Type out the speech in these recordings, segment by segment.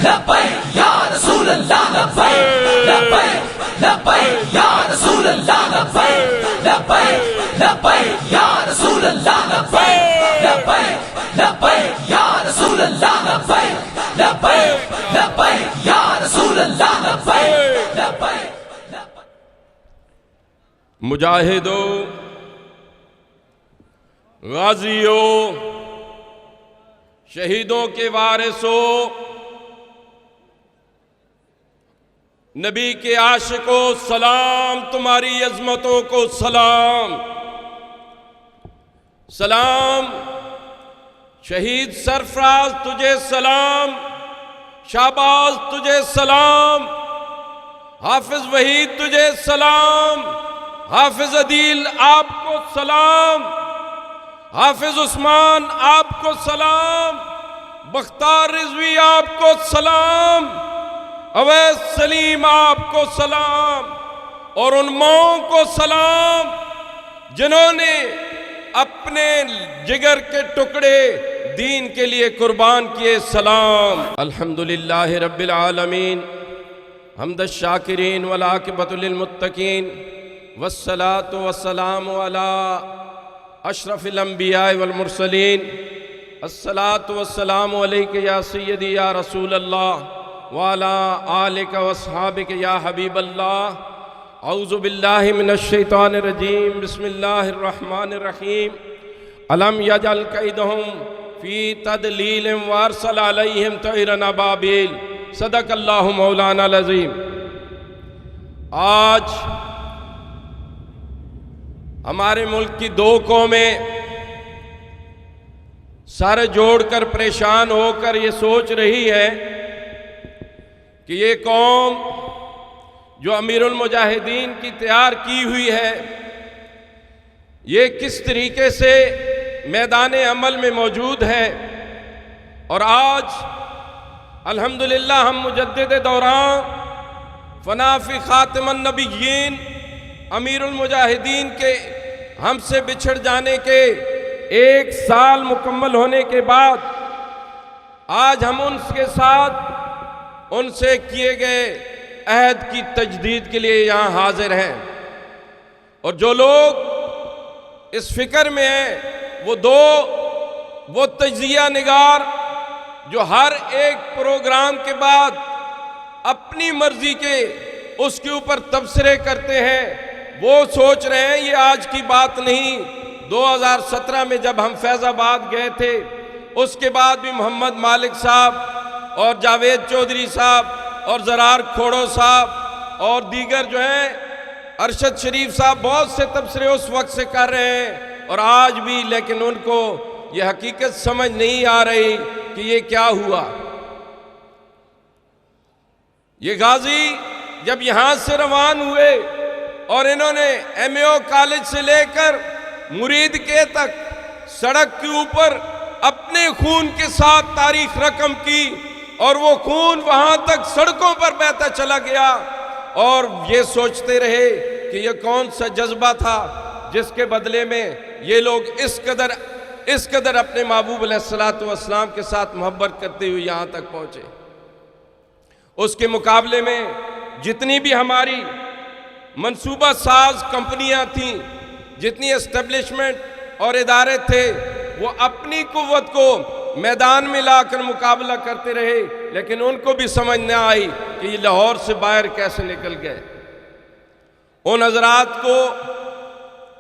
लब्बैक या रसूल अल्लाह लब्बैक लब्बैक लब्बैक या रसूल अल्लाह लब्बैक लब्बैक लब्बैक या रसूल अल्लाह लब्बैक लब्बैक लब्बैक या रसूल अल्लाह लब्बैक लब्बैक लब्बैक या रसूल अल्लाह लब्बैक लब्बैक। मुजाहिदो, गाजियों, शहीदों के वारिसों, नबी के आशिकों सलाम, तुम्हारी अजमतों को सलाम। सलाम शहीद सरफराज तुझे सलाम, शाहबाज तुझे सलाम, हाफिज वहीद तुझे सलाम, हाफिज अदील आपको सलाम, हाफिज उस्मान आपको सलाम, बख्तार रिजवी आपको सलाम, अवैस सलीम आपको सलाम, और उन माओं को सलाम जिन्होंने अपने जिगर के टुकड़े दीन के लिए कुर्बान किए। सलाम। अल्हम्दुलिल्लाहि रब्बिल आलमीन, हम्द शाकिरीन वल आक़िबतु लिल मुत्तकीन, वस्सलातु वस्सलामु अला अशरफिल अंबिया वल मुरसलीन, अस्सलातु वस्सलामु अलैका या सय्यदी या रसूल अल्लाह व अला आलिका व अस्हाबिका या हबीब अल्लाह। औज़ु बिल्लाहि मिनश शैतानिर रजीम, बिस्मिल्लाहिर रहमानिर रहीम। अलम यजअल कैदहुम फी तदलील व अरसल अलैहिम तैरन अबाबिल। सदक़ल्लाहु मौलाना अज़ीम। आज हमारे मुल्क की दो कौमें सर जोड़कर परेशान होकर ये सोच रही है कि ये कौम जो अमीरुल मुजाहिदीन की तैयार की हुई है, ये किस तरीके से मैदान अमल में मौजूद है। और आज अल्हम्दुलिल्लाह हम मुजद्दिद दौरान फनाफी खातिमुन नबिय्यीन अमीरुल मुजाहिदीन के हमसे बिछड़ जाने के 1 साल मुकम्मल होने के बाद आज हम उनके साथ उनसे किए गए अहद की तजदीद के लिए यहाँ हाजिर हैं। और जो लोग इस फिक्र में हैं वो तजिया निगार जो हर एक प्रोग्राम के बाद अपनी मर्जी के उसके ऊपर तबसरे करते हैं, वो सोच रहे हैं ये आज की बात नहीं। 2017 में जब हम फैज़ाबाद गए थे, उसके बाद भी मोहम्मद मालिक साहब और जावेद चौधरी साहब और ज़रार खोड़ो साहब और दीगर जो हैं अरशद शरीफ साहब बहुत से तबसरे उस वक्त से कर रहे हैं और आज भी, लेकिन उनको ये हकीकत समझ नहीं आ रही कि ये क्या हुआ। ये गाजी जब यहाँ से रवान हुए और इन्होंने MAO कॉलेज से लेकर मुरीद के तक सड़क के ऊपर अपने खून के साथ तारीख रकम की और वो खून वहां तक सड़कों पर बहता चला गया। और ये सोचते रहे कि ये कौन सा जज्बा था जिसके बदले में ये लोग इस कदर अपने महबूब अलैहिस्सलातु वस्सलाम के साथ मोहब्बत करते हुए यहाँ तक पहुँचे। उसके मुकाबले में जितनी भी हमारी मंसूबा साज कंपनियाँ थीं, जितनी एस्टेब्लिशमेंट और इदारे थे, वो अपनी कुव्वत को मैदान में लाकर मुकाबला करते रहे, लेकिन उनको भी समझ न आई कि ये लाहौर से बाहर कैसे निकल गए। उन हजरात को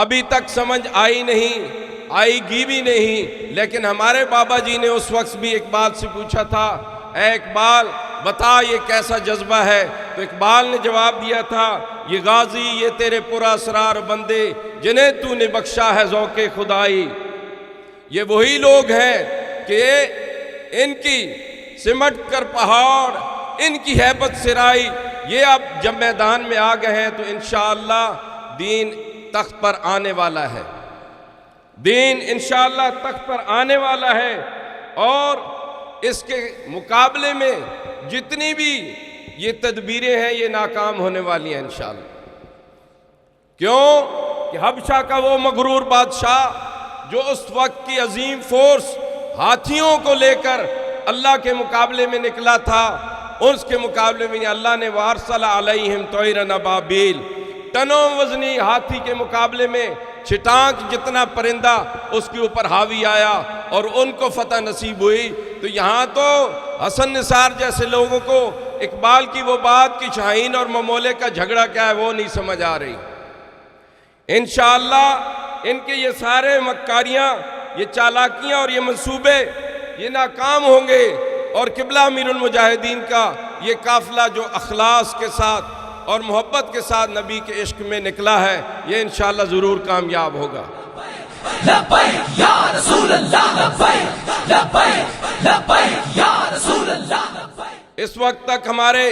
अभी तक समझ आई नहीं, आएगी भी नहीं। लेकिन हमारे बाबा जी ने उस वक्त भी इकबाल से पूछा था, ऐ इकबाल बता ये कैसा जज्बा है। तो इकबाल ने जवाब दिया था, ये गाजी ये तेरे पुरा असरार बंदे जिन्हें तूने बख्शा है ज़ौक़े खुदाई। ये वही लोग हैं कि इनकी सिमट कर पहाड़, इनकी हैबत सिराई, ये अब जब मैदान में आ गए हैं तो इंशाअल्लाह दीन तख्त पर आने वाला है। दीन इंशाअल्लाह तख्त पर आने वाला है। और इसके मुकाबले में जितनी भी ये तदबीरें हैं ये नाकाम होने वाली हैं इंशाअल्लाह। क्यों कि हबशा का वो मगरूर बादशाह जो उस वक्त की अजीम फोर्स हाथियों को लेकर अल्लाह के मुकाबले में निकला था, उसके मुकाबले में अल्लाह ने वारसला अलैहिम तोयरन अबाबील, टनों वजनी हाथी के मुकाबले में छिटांक जितना परिंदा उसके ऊपर हावी आया और उनको फतह नसीब हुई। तो यहाँ तो हसन निसार जैसे लोगों को इकबाल की वो बात कि शाहीन और ममोले का झगड़ा क्या है वो नहीं समझ आ रही। इंशाअल्लाह इनके ये सारे मक्कारियाँ, ये चालाकियाँ और ये मंसूबे ये नाकाम होंगे और किबला अमीरुल मुजाहिदीन का ये काफिला जो अखलास के साथ और मोहब्बत के साथ नबी के इश्क में निकला है, ये इंशाअल्लाह ज़रूर कामयाब होगा। लब्बैक या रसूल अल्लाह, लब्बैक लब्बैक लब्बैक या रसूल अल्लाह, लब्बैक। इस वक्त तक हमारे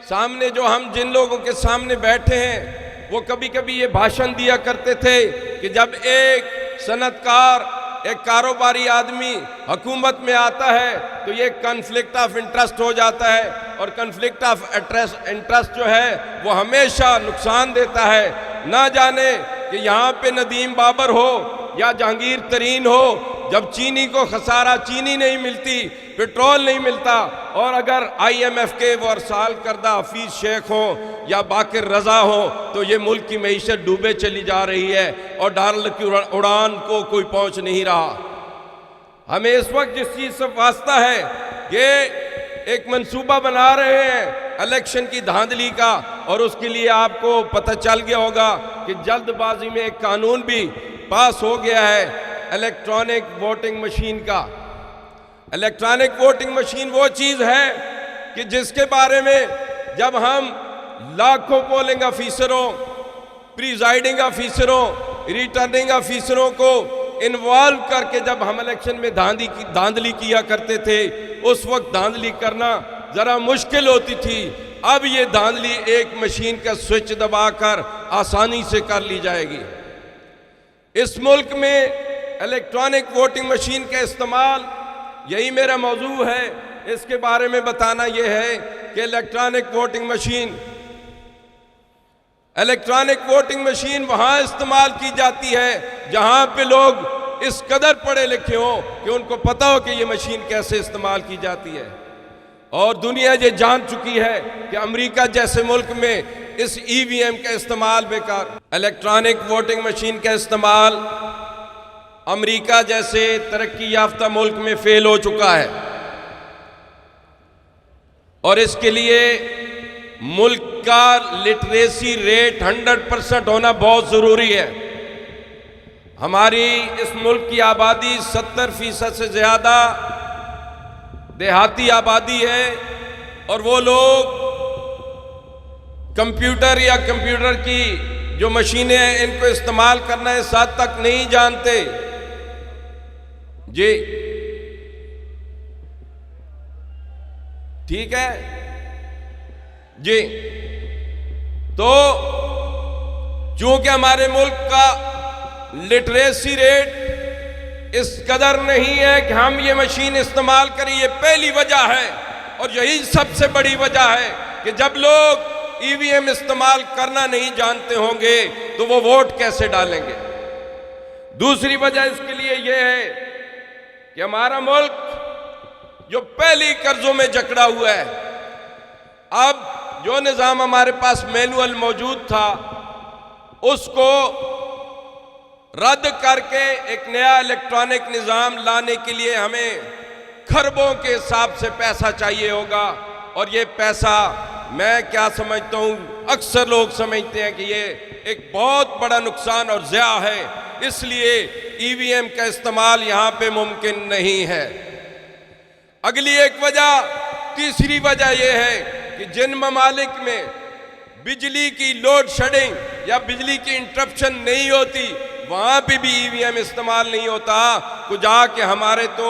सामने जो हम जिन लोगों के सामने बैठे हैं वो कभी कभी ये भाषण दिया करते थे कि जब एक सनतकार, एक कारोबारी आदमी हुकूमत में आता है तो ये कन्फ्लिक्ट ऑफ इंटरेस्ट हो जाता है और कन्फ्लिक्ट ऑफ इंटरेस्ट जो है वो हमेशा नुकसान देता है। ना जाने कि यहाँ पे नदीम बाबर हो या जहांगीर तरीन हो, जब चीनी को खसारा, चीनी नहीं मिलती, पेट्रोल नहीं मिलता, और अगर IMF के वो अरसाल करदा हफीज शेख हो या बाकिर रजा हो तो ये मुल्क की मईशत डूबे चली जा रही है और डॉलर की उड़ान को कोई पहुंच नहीं रहा। हमें इस वक्त जिस चीज़ से वास्ता है, ये एक मंसूबा बना रहे हैं इलेक्शन की धांधली का, और उसके लिए आपको पता चल गया होगा कि जल्दबाजी में एक कानून भी पास हो गया है इलेक्ट्रॉनिक वोटिंग मशीन का। इलेक्ट्रॉनिक वोटिंग मशीन वो चीज़ है कि जिसके बारे में जब हम लाखों पोलिंग ऑफिसरों, प्रिजाइडिंग ऑफिसरों, रिटर्निंग ऑफिसरों को इन्वॉल्व करके जब हम इलेक्शन में धांधली किया करते थे, उस वक्त धांधली करना ज़रा मुश्किल होती थी। अब ये धांधली एक मशीन का स्विच दबाकर आसानी से कर ली जाएगी। इस मुल्क में इलेक्ट्रॉनिक वोटिंग मशीन का इस्तेमाल, यही मेरा मौजू है, इसके बारे में बताना यह है कि इलेक्ट्रॉनिक वोटिंग मशीन वहाँ इस्तेमाल की जाती है जहाँ पे लोग इस कदर पढ़े लिखे हों कि उनको पता हो कि ये मशीन कैसे इस्तेमाल की जाती है। और दुनिया ये जान चुकी है कि अमेरिका जैसे मुल्क में इस EVM का इस्तेमाल बेकार। इलेक्ट्रॉनिक वोटिंग मशीन का इस्तेमाल अमेरिका जैसे तरक्की याफ्ता मुल्क में फेल हो चुका है और इसके लिए मुल्क का लिटरेसी रेट 100% होना बहुत ज़रूरी है। हमारी इस मुल्क की आबादी 70% से ज़्यादा देहाती आबादी है और वो लोग कंप्यूटर या कंप्यूटर की जो मशीनें हैं इनको इस्तेमाल करना इस हद तक नहीं जानते जी। ठीक है जी। तो चूंकि हमारे मुल्क का लिटरेसी रेट इस कदर नहीं है कि हम ये मशीन इस्तेमाल करें, ये पहली वजह है और यही सबसे बड़ी वजह है कि जब लोग EVM इस्तेमाल करना नहीं जानते होंगे तो वो वोट कैसे डालेंगे। दूसरी वजह इसके लिए यह है कि हमारा मुल्क जो पहले कर्जों में जकड़ा हुआ है, अब जो निज़ाम हमारे पास मैनुअल मौजूद था उसको रद्द करके एक नया इलेक्ट्रॉनिक निज़ाम लाने के लिए हमें खरबों के हिसाब से पैसा चाहिए होगा। और ये पैसा मैं क्या समझता हूँ, अक्सर लोग समझते हैं कि ये एक बहुत बड़ा नुकसान और ज़िया है, इसलिए EVM का इस्तेमाल यहाँ पे मुमकिन नहीं है। अगली एक वजह, तीसरी वजह यह है कि जिन ममालिक में बिजली की लोड शेडिंग या बिजली की इंटरप्शन नहीं होती वहाँ पे भी EVM इस्तेमाल नहीं होता। कुछ आके हमारे तो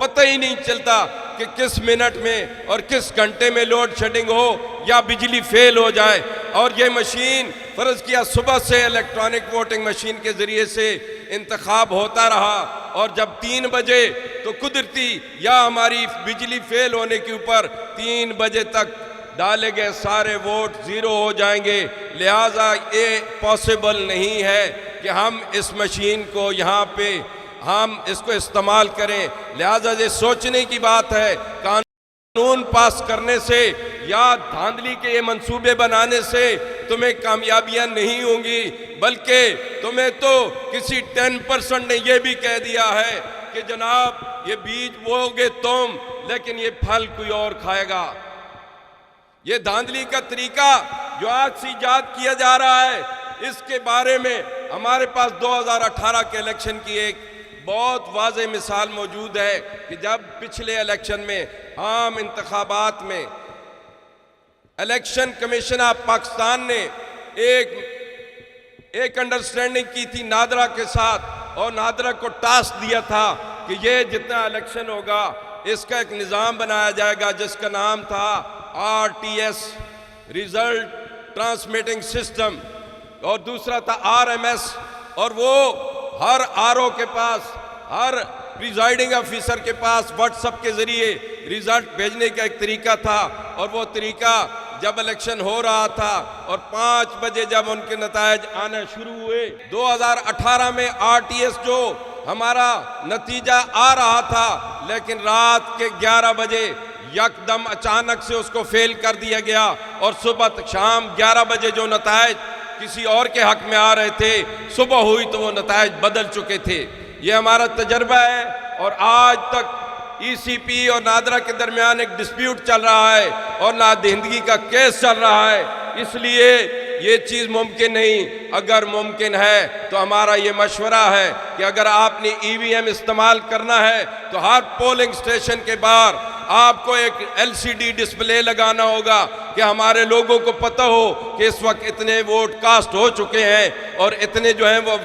पता ही नहीं चलता कि किस मिनट में और किस घंटे में लोड शेडिंग हो या बिजली फेल हो जाए। और ये मशीन फ़र्ज़ किया सुबह से इलेक्ट्रॉनिक वोटिंग मशीन के ज़रिए से इंतखाब होता रहा और जब 3 बजे तो कुदरती या हमारी बिजली फेल होने के ऊपर 3 बजे तक डाले गए सारे वोट ज़ीरो हो जाएंगे। लिहाजा ये पॉसिबल नहीं है कि हम इस मशीन को यहाँ पे हम इसको इस्तेमाल करें। लिहाजा ये सोचने की बात है, कानून पास करने से या धांधली के ये मंसूबे बनाने से तुम्हें कामयाबियां नहीं होंगी, बल्कि तुम्हें तो किसी 10% ने यह भी कह दिया है कि जनाब ये बीज बोओगे तुम, लेकिन ये फल कोई और खाएगा। ये धांधली का तरीका जो आज से इजाद किया जा रहा है, इसके बारे में हमारे पास 2018 के इलेक्शन की एक बहुत वाज़ेह मिसाल मौजूद है कि जब पिछले इलेक्शन में आम इंतखाबात में इलेक्शन कमीशन ऑफ पाकिस्तान ने एक अंडरस्टैंडिंग की थी नादरा के साथ, और नादरा को टास्क दिया था कि ये जितना इलेक्शन होगा इसका एक निज़ाम बनाया जाएगा जिसका नाम था RTS रिजल्ट ट्रांसमिटिंग सिस्टम, और दूसरा था RMS, और वो हर RO के पास, हर प्रिजाइडिंग ऑफिसर के पास व्हाट्सएप के जरिए रिजल्ट भेजने का एक तरीका था। और वो तरीका जब इलेक्शन हो रहा था और 5 बजे जब उनके नतायज आना शुरू हुए, 2018 में RTS जो हमारा नतीजा आ रहा था, लेकिन रात के 11 बजे यकदम अचानक से उसको फेल कर दिया गया, और सुबह शाम 11 बजे जो नतायज किसी और के हक में आ रहे थे, सुबह हुई तो वो नतायज बदल चुके थे। ये हमारा तजर्बा है, और आज तक ECP और नादरा के दरमियान एक डिस्प्यूट चल रहा है और नादहिंदगी का केस चल रहा है। इसलिए ये चीज़ मुमकिन नहीं। अगर मुमकिन है तो हमारा ये मशवरा है कि अगर आपने EVM इस्तेमाल करना है तो हर पोलिंग स्टेशन के बाहर आपको एक LCD डिस्प्ले लगाना होगा कि हमारे लोगों को पता हो कि इस वक्त इतने वोट कास्ट हो चुके हैं और इतने जो हैं वो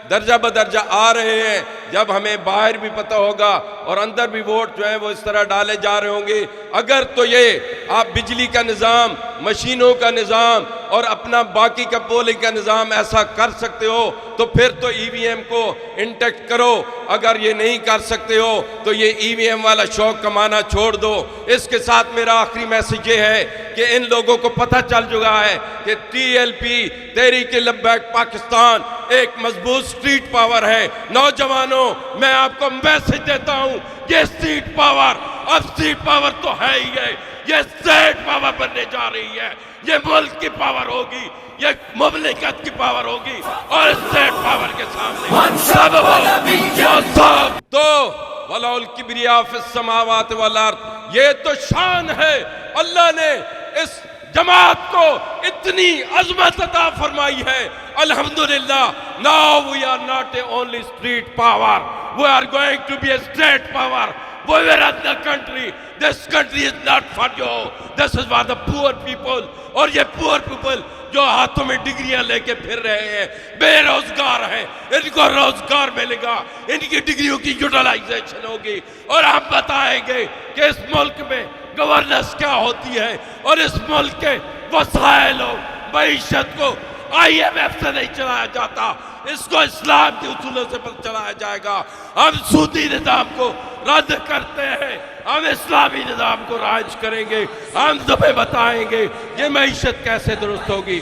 दर्जा बदर्जा आ रहे हैं। जब हमें बाहर भी पता होगा और अंदर भी वोट जो है वो इस तरह डाले जा रहे होंगे। अगर तो ये आप बिजली का निज़ाम, मशीनों का निज़ाम और अपना बाकी का पोलिंग का निज़ाम ऐसा कर सकते हो तो फिर तो EVM को इंटेक्ट करो। अगर ये नहीं कर सकते हो तो ये EVM वाला शौक कमाना छोड़ दो। इसके साथ मेरा आखिरी मैसेज ये है कि इन लोगों को पता चल चुका है कि TLP तहरीक-ए-लब्बैक पाकिस्तान एक मजबूत स्ट्रीट पावर है। नौजवानों, मैं आपको मैसेज देता हूं, ये स्ट्रीट पावर अब स्ट्रीट पावर तो है ही है, ये स्टेट पावर बनने जा रही है। ये मुल्क की पावर होगी, ये मुमलिकत की पावर होगी, और स्टेट पावर के सामने सब हो। तो वलाउल किब्रिया फिस समावात वल अर्द, ये तो शान है। अल्लाह ने इस जमात को इतनी अजमत अता फरमाई है। अल्हम्दुलिल्लाह, now we are not a only street power, we are going to be a state power. We were at the country. This country is not for you. This is for the poor people. और ये poor people जो हाथों में डिग्रियां लेके फिर रहे हैं, बेरोजगार हैं, इनको रोजगार मिलेगा, इनकी डिग्रियों की यूटिलाइजेशन होगी, और हम बताएंगे कि इस मुल्क में गवर्नेंस क्या होती है, और इस मुल्क के वसाइल मईशत को IMF से नहीं चलाया जाता, इसको इस्लाम के उसूलों से चलाया जाएगा। हम सूदी निज़ाम को रद्द करते हैं, हम इस्लामी निज़ाम को राज करेंगे। हम तुम्हें बताएंगे ये मईशत कैसे दुरुस्त होगी।